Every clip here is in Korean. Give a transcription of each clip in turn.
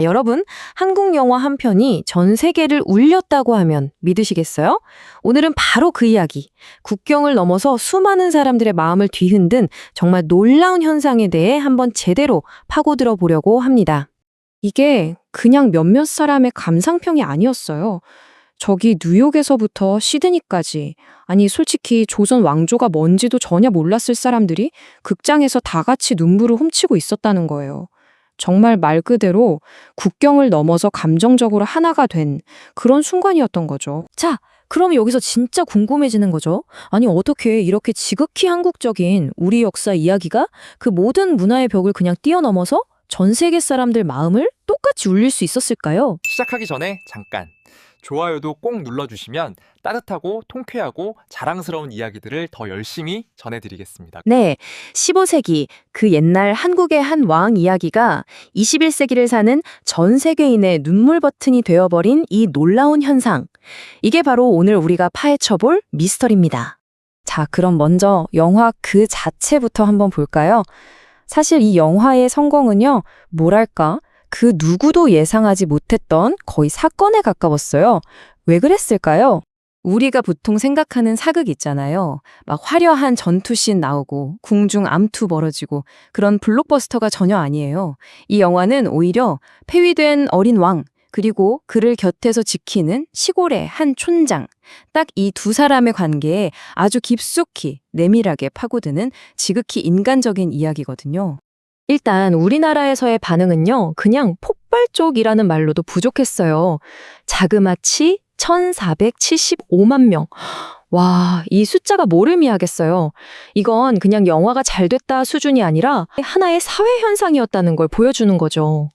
여러분, 한국 영화 한 편이 전 세계를 울렸다고 하면 믿으시겠어요? 오늘은 바로 그 이야기, 국경을 넘어서 수많은 사람들의 마음을 뒤흔든 정말 놀라운 현상에 대해 한번 제대로 파고들어 보려고 합니다. 이게 그냥 몇몇 사람의 감상평이 아니었어요. 저기 뉴욕에서부터 시드니까지, 아니 솔직히 조선 왕조가 뭔지도 전혀 몰랐을 사람들이 극장에서 다 같이 눈물을 훔치고 있었다는 거예요. 정말 말 그대로 국경을 넘어서 감정적으로 하나가 된 그런 순간이었던 거죠. 자, 그럼 여기서 진짜 궁금해지는 거죠. 아니, 어떻게 이렇게 지극히 한국적인 우리 역사 이야기가 그 모든 문화의 벽을 그냥 뛰어넘어서 전 세계 사람들 마음을 똑같이 울릴 수 있었을까요? 시작하기 전에 잠깐 좋아요도 꼭 눌러주시면 따뜻하고 통쾌하고 자랑스러운 이야기들을 더 열심히 전해드리겠습니다. 네, 15세기 그 옛날 한국의 한 왕 이야기가 21세기를 사는 전 세계인의 눈물 버튼이 되어버린 이 놀라운 현상. 이게 바로 오늘 우리가 파헤쳐볼 미스터리입니다. 자, 그럼 먼저 영화 그 자체부터 한번 볼까요? 사실 이 영화의 성공은요, 뭐랄까, 그 누구도 예상하지 못했던 거의 사건에 가까웠어요. 왜 그랬을까요? 우리가 보통 생각하는 사극 있잖아요. 막 화려한 전투씬 나오고 궁중 암투 벌어지고 그런 블록버스터가 전혀 아니에요. 이 영화는 오히려 폐위된 어린 왕, 그리고 그를 곁에서 지키는 시골의 한 촌장, 딱 이 두 사람의 관계에 아주 깊숙이 내밀하게 파고드는 지극히 인간적인 이야기거든요. 일단 우리나라에서의 반응은요, 그냥 폭발적이라는 말로도 부족했어요. 자그마치 1475만 명. 와, 이 숫자가 뭘 의미하겠어요. 이건 그냥 영화가 잘 됐다 수준이 아니라 하나의 사회 현상이었다는 걸 보여주는 거죠.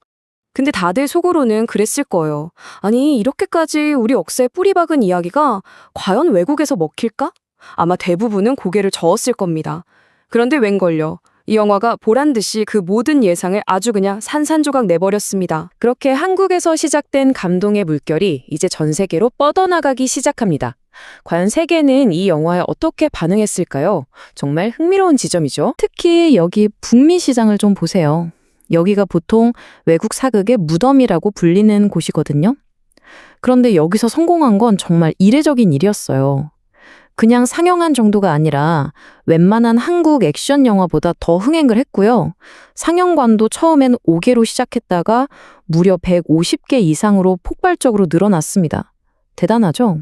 근데 다들 속으로는 그랬을 거예요. 아니, 이렇게까지 우리 역사에 뿌리 박은 이야기가 과연 외국에서 먹힐까? 아마 대부분은 고개를 저었을 겁니다. 그런데 웬걸요. 이 영화가 보란듯이 그 모든 예상을 아주 그냥 산산조각 내버렸습니다. 그렇게 한국에서 시작된 감동의 물결이 이제 전 세계로 뻗어나가기 시작합니다. 과연 세계는 이 영화에 어떻게 반응했을까요? 정말 흥미로운 지점이죠. 특히 여기 북미 시장을 좀 보세요. 여기가 보통 외국 사극의 무덤이라고 불리는 곳이거든요. 그런데 여기서 성공한 건 정말 이례적인 일이었어요. 그냥 상영한 정도가 아니라 웬만한 한국 액션 영화보다 더 흥행을 했고요. 상영관도 처음엔 5개로 시작했다가 무려 150개 이상으로 폭발적으로 늘어났습니다. 대단하죠?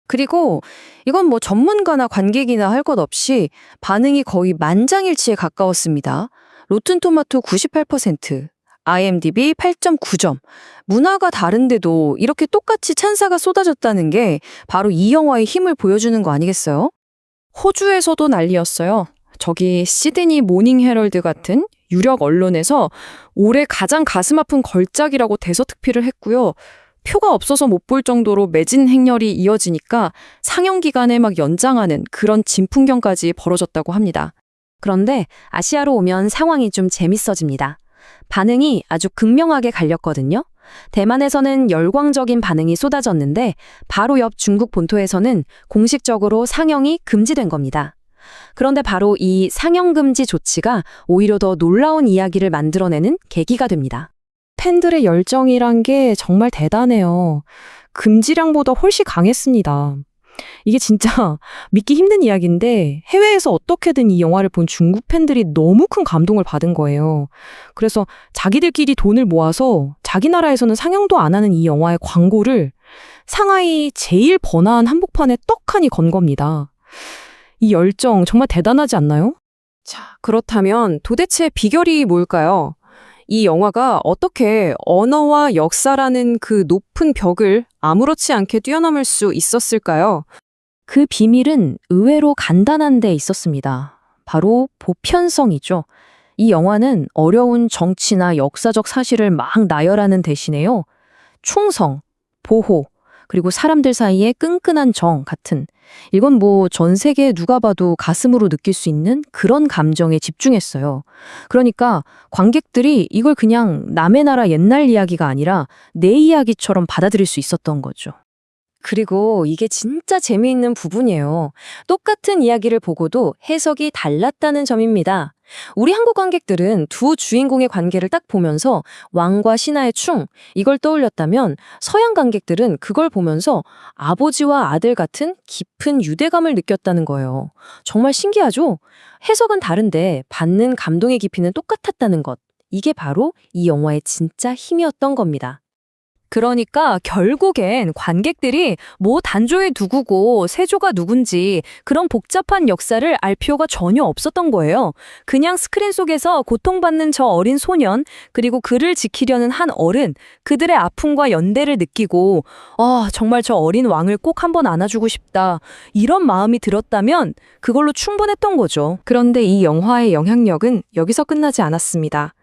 그리고 이건 뭐 전문가나 관객이나 할 것 없이 반응이 거의 만장일치에 가까웠습니다. 로튼토마토 98%, IMDb 8.9점. 문화가 다른데도 이렇게 똑같이 찬사가 쏟아졌다는 게 바로 이 영화의 힘을 보여주는 거 아니겠어요? 호주에서도 난리였어요. 저기 시드니 모닝 헤럴드 같은 유력 언론에서 올해 가장 가슴 아픈 걸작이라고 대서특필을 했고요. 표가 없어서 못 볼 정도로 매진 행렬이 이어지니까 상영 기간을 막 연장하는 그런 진풍경까지 벌어졌다고 합니다. 그런데 아시아로 오면 상황이 좀 재밌어집니다. 반응이 아주 극명하게 갈렸거든요. 대만에서는 열광적인 반응이 쏟아졌는데 바로 옆 중국 본토에서는 공식적으로 상영이 금지된 겁니다. 그런데 바로 이 상영 금지 조치가 오히려 더 놀라운 이야기를 만들어내는 계기가 됩니다. 팬들의 열정이란 게 정말 대단해요. 금지량보다 훨씬 강했습니다. 이게 진짜 믿기 힘든 이야기인데 해외에서 어떻게든 이 영화를 본 중국 팬들이 너무 큰 감동을 받은 거예요. 그래서 자기들끼리 돈을 모아서 자기 나라에서는 상영도 안 하는 이 영화의 광고를 상하이 제일 번화한 한복판에 떡하니 건 겁니다. 이 열정 정말 대단하지 않나요? 자, 그렇다면 도대체 비결이 뭘까요? 이 영화가 어떻게 언어와 역사라는 그 높은 벽을 아무렇지 않게 뛰어넘을 수 있었을까요? 그 비밀은 의외로 간단한 데 있었습니다. 바로 보편성이죠. 이 영화는 어려운 정치나 역사적 사실을 막 나열하는 대신에요. 충성, 보호, 그리고 사람들 사이의 끈끈한 정 같은, 이건 뭐 전 세계 누가 봐도 가슴으로 느낄 수 있는 그런 감정에 집중했어요. 그러니까 관객들이 이걸 그냥 남의 나라 옛날 이야기가 아니라 내 이야기처럼 받아들일 수 있었던 거죠. 그리고 이게 진짜 재미있는 부분이에요. 똑같은 이야기를 보고도 해석이 달랐다는 점입니다. 우리 한국 관객들은 두 주인공의 관계를 딱 보면서 왕과 신하의 충, 이걸 떠올렸다면 서양 관객들은 그걸 보면서 아버지와 아들 같은 깊은 유대감을 느꼈다는 거예요. 정말 신기하죠? 해석은 다른데 받는 감동의 깊이는 똑같았다는 것. 이게 바로 이 영화의 진짜 힘이었던 겁니다. 그러니까 결국엔 관객들이 뭐 단조의 누구고 세조가 누군지 그런 복잡한 역사를 알 필요가 전혀 없었던 거예요. 그냥 스크린 속에서 고통받는 저 어린 소년, 그리고 그를 지키려는 한 어른, 그들의 아픔과 연대를 느끼고 정말 저 어린 왕을 꼭 한번 안아주고 싶다. 이런 마음이 들었다면 그걸로 충분했던 거죠. 그런데 이 영화의 영향력은 여기서 끝나지 않았습니다.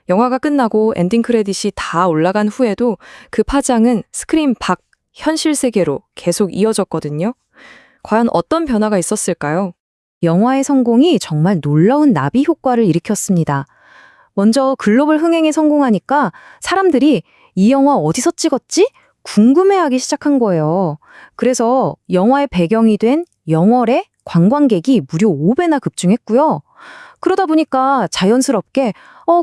영화가 끝나고 엔딩 크레딧이 다 올라간 후에도 그 파장은 스크린 밖 현실 세계로 계속 이어졌거든요. 과연 어떤 변화가 있었을까요? 영화의 성공이 정말 놀라운 나비 효과를 일으켰습니다. 먼저 글로벌 흥행에 성공하니까 사람들이 이 영화 어디서 찍었지? 궁금해하기 시작한 거예요. 그래서 영화의 배경이 된 영월의 관광객이 무려 5배나 급증했고요. 그러다 보니까 자연스럽게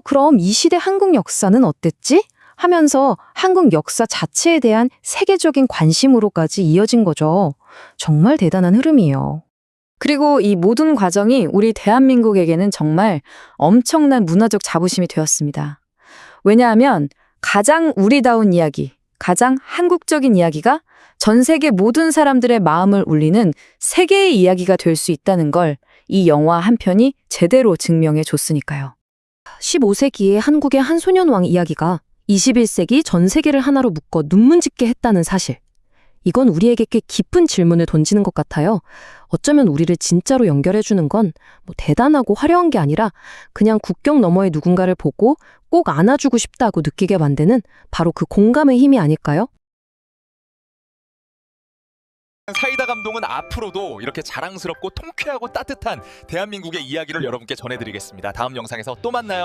그럼 이 시대 한국 역사는 어땠지? 하면서 한국 역사 자체에 대한 세계적인 관심으로까지 이어진 거죠. 정말 대단한 흐름이에요. 그리고 이 모든 과정이 우리 대한민국에게는 정말 엄청난 문화적 자부심이 되었습니다. 왜냐하면 가장 우리다운 이야기, 가장 한국적인 이야기가 전 세계 모든 사람들의 마음을 울리는 세계의 이야기가 될 수 있다는 걸 이 영화 한 편이 제대로 증명해 줬으니까요. 15세기의 한국의 한 소년왕 이야기가 21세기 전 세계를 하나로 묶어 눈문짓게 했다는 사실. 이건 우리에게 꽤 깊은 질문을 던지는 것 같아요. 어쩌면 우리를 진짜로 연결해주는 건 뭐 대단하고 화려한 게 아니라 그냥 국경 너머의 누군가를 보고 꼭 안아주고 싶다고 느끼게 만드는 바로 그 공감의 힘이 아닐까요? 사이다 감독은 앞으로도 이렇게 자랑스럽고 통쾌하고 따뜻한 대한민국의 이야기를 여러분께 전해드리겠습니다. 다음 영상에서 또 만나요.